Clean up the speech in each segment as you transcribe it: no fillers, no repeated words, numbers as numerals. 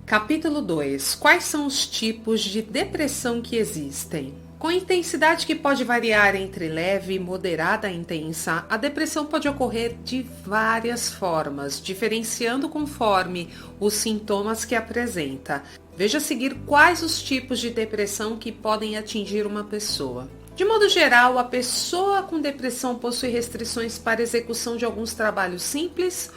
Capítulo 2. Quais são os tipos de depressão que existem? Com intensidade que pode variar entre leve, moderada e intensa, a depressão pode ocorrer de várias formas, diferenciando conforme os sintomas que apresenta. Veja a seguir quais os tipos de depressão que podem atingir uma pessoa. De modo geral, a pessoa com depressão possui restrições para a execução de alguns trabalhos simples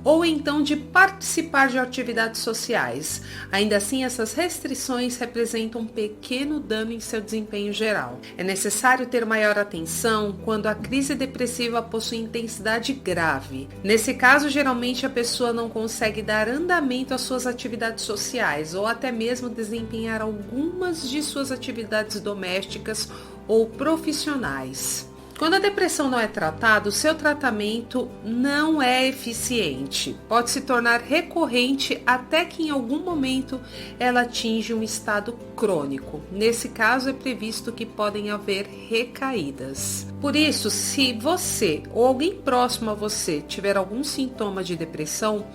ou então de participar de atividades sociais. Ainda assim, essas restrições representam um pequeno dano em seu desempenho geral. É necessário ter maior atenção quando a crise depressiva possui intensidade grave. Nesse caso, geralmente a pessoa não consegue dar andamento às suas atividades sociais ou até mesmo desempenhar algumas de suas atividades domésticas ou profissionais. Quando a depressão não é tratada, o seu tratamento não é eficiente. Pode se tornar recorrente até que em algum momento ela atinge um estado crônico. Nesse caso, é previsto que podem haver recaídas. Por isso, se você ou alguém próximo a você tiver algum sintoma de depressão,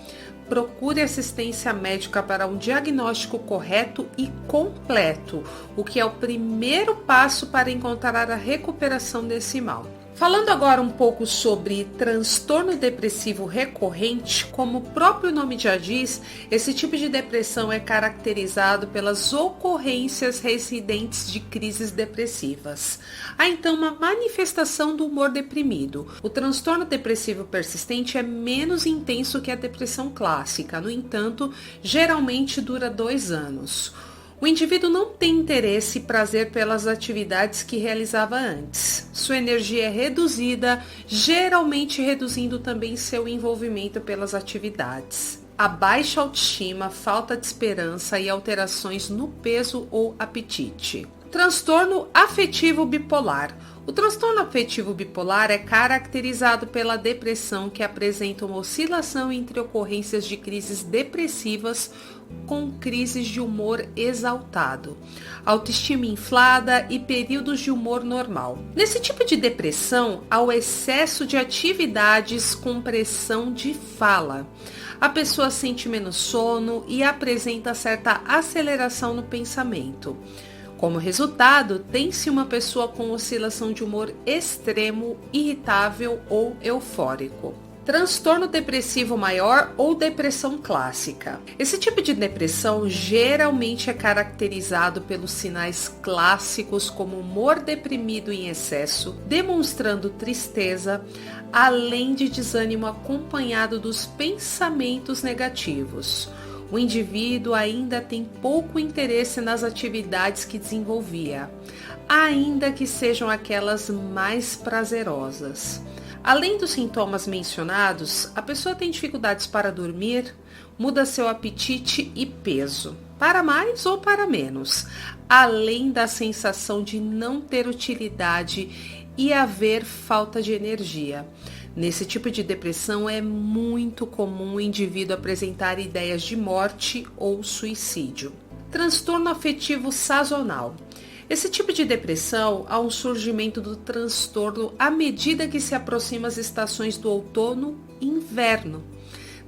procure assistência médica para um diagnóstico correto e completo, o que é o primeiro passo para encontrar a recuperação desse mal. Falando agora um pouco sobre transtorno depressivo recorrente, como o próprio nome já diz, esse tipo de depressão é caracterizado pelas ocorrências residentes de crises depressivas. Há então uma manifestação do humor deprimido. O transtorno depressivo persistente é menos intenso que a depressão clássica, no entanto, geralmente dura 2 anos. O indivíduo não tem interesse e prazer pelas atividades que realizava antes. Sua energia é reduzida, geralmente reduzindo também seu envolvimento pelas atividades. A baixa autoestima, falta de esperança e alterações no peso ou apetite. Transtorno afetivo bipolar. O transtorno afetivo bipolar é caracterizado pela depressão que apresenta uma oscilação entre ocorrências de crises depressivas com crises de humor exaltado, autoestima inflada e períodos de humor normal. Nesse tipo de depressão, há o excesso de atividades com pressão de fala. A pessoa sente menos sono e apresenta certa aceleração no pensamento. Como resultado, tem-se uma pessoa com oscilação de humor extremo, irritável ou eufórico. Transtorno depressivo maior ou depressão clássica. Esse tipo de depressão geralmente é caracterizado pelos sinais clássicos como humor deprimido em excesso, demonstrando tristeza, além de desânimo acompanhado dos pensamentos negativos. O indivíduo ainda tem pouco interesse nas atividades que desenvolvia, ainda que sejam aquelas mais prazerosas. Além dos sintomas mencionados, a pessoa tem dificuldades para dormir, muda seu apetite e peso, para mais ou para menos, além da sensação de não ter utilidade e haver falta de energia. Nesse tipo de depressão é muito comum o indivíduo apresentar ideias de morte ou suicídio. Transtorno afetivo sazonal. Esse tipo de depressão há um surgimento do transtorno à medida que se aproximam as estações do outono e inverno.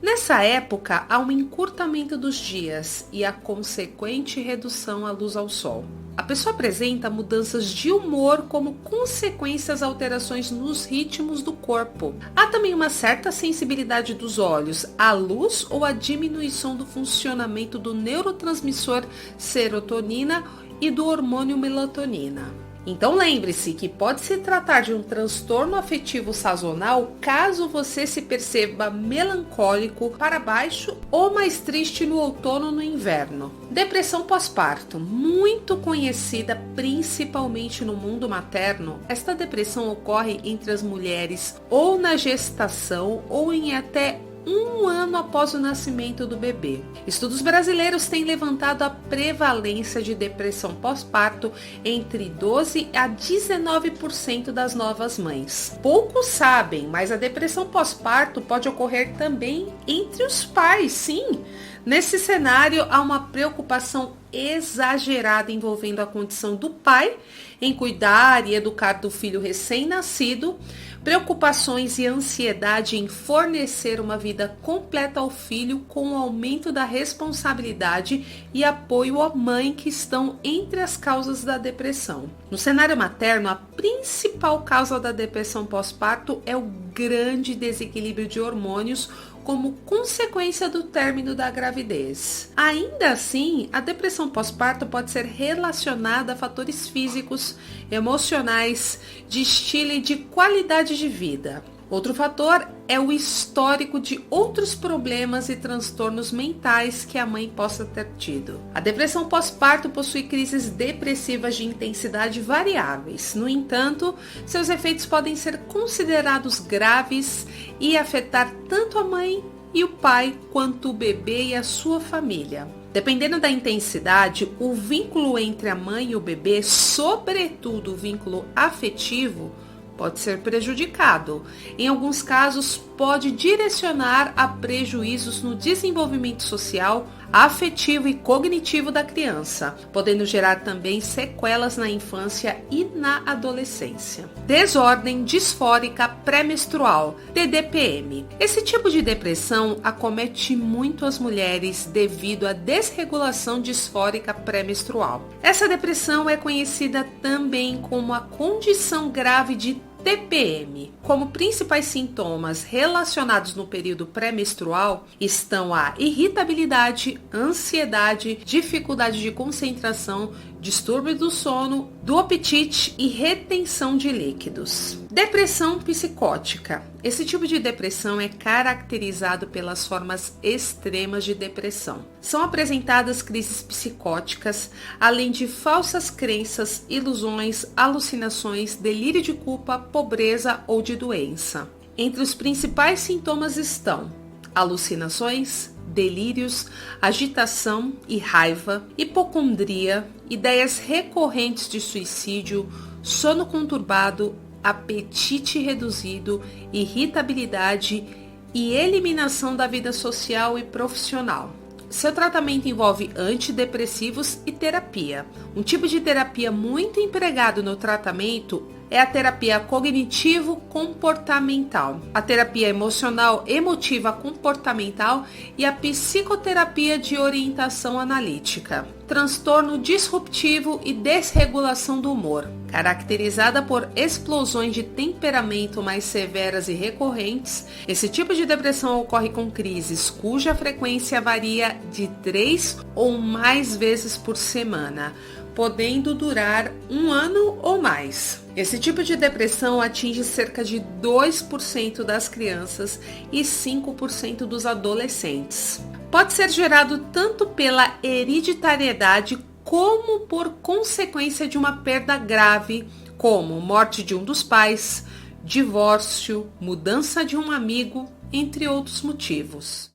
Nessa época, há um encurtamento dos dias e a consequente redução à luz ao sol. A pessoa apresenta mudanças de humor como consequências alterações nos ritmos do corpo. Há também uma certa sensibilidade dos olhos à luz ou a diminuição do funcionamento do neurotransmissor serotonina e do hormônio melatonina. Então lembre-se que pode se tratar de um transtorno afetivo sazonal caso você se perceba melancólico, para baixo ou mais triste no outono ou no inverno. Depressão pós-parto, muito conhecida principalmente no mundo materno, esta depressão ocorre entre as mulheres ou na gestação ou em até 1 ano após o nascimento do bebê. Estudos brasileiros têm levantado a prevalência de depressão pós-parto entre 12% a 19% das novas mães. Poucos sabem, mas a depressão pós-parto pode ocorrer também entre os pais, sim. Nesse cenário, há uma preocupação exagerada envolvendo a condição do pai em cuidar e educar do filho recém-nascido, preocupações e ansiedade em fornecer uma vida completa ao filho com o aumento da responsabilidade e apoio à mãe, que estão entre as causas da depressão. No cenário materno, a principal causa da depressão pós-parto é o grande desequilíbrio de hormônios como consequência do término da gravidez. Ainda assim, a depressão pós-parto pode ser relacionada a fatores físicos, emocionais, de estilo e de qualidade de vida. Outro fator é o histórico de outros problemas e transtornos mentais que a mãe possa ter tido. A depressão pós-parto possui crises depressivas de intensidade variáveis. No entanto, seus efeitos podem ser considerados graves e afetar tanto a mãe e o pai quanto o bebê e a sua família. Dependendo da intensidade, o vínculo entre a mãe e o bebê, sobretudo o vínculo afetivo, pode ser prejudicado. Em alguns casos, pode direcionar a prejuízos no desenvolvimento social, afetivo e cognitivo da criança, podendo gerar também sequelas na infância e na adolescência. Desordem disfórica pré-menstrual, TDPM. Esse tipo de depressão acomete muito as mulheres devido à desregulação disfórica pré-menstrual. Essa depressão é conhecida também como a condição grave de TPM. Como principais sintomas relacionados no período pré-menstrual estão a irritabilidade, ansiedade, dificuldade de concentração, distúrbio do sono, do apetite e retenção de líquidos. Depressão psicótica. Esse tipo de depressão é caracterizado pelas formas extremas de depressão. São apresentadas crises psicóticas, além de falsas crenças, ilusões, alucinações, delírio de culpa, pobreza ou de doença. Entre os principais sintomas estão alucinações, delírios, agitação e raiva, hipocondria, ideias recorrentes de suicídio, sono conturbado, apetite reduzido, irritabilidade e eliminação da vida social e profissional. Seu tratamento envolve antidepressivos e terapia. Um tipo de terapia muito empregado no tratamento é a terapia cognitivo-comportamental, a terapia emocional, emotiva, comportamental e a psicoterapia de orientação analítica. Transtorno disruptivo e desregulação do humor, caracterizada por explosões de temperamento mais severas e recorrentes. Esse tipo de depressão ocorre com crises cuja frequência varia de 3 ou mais vezes por semana, podendo durar 1 ano ou mais. Esse tipo de depressão atinge cerca de 2% das crianças e 5% dos adolescentes. Pode ser gerado tanto pela hereditariedade como por consequência de uma perda grave, como morte de um dos pais, divórcio, mudança de um amigo, entre outros motivos.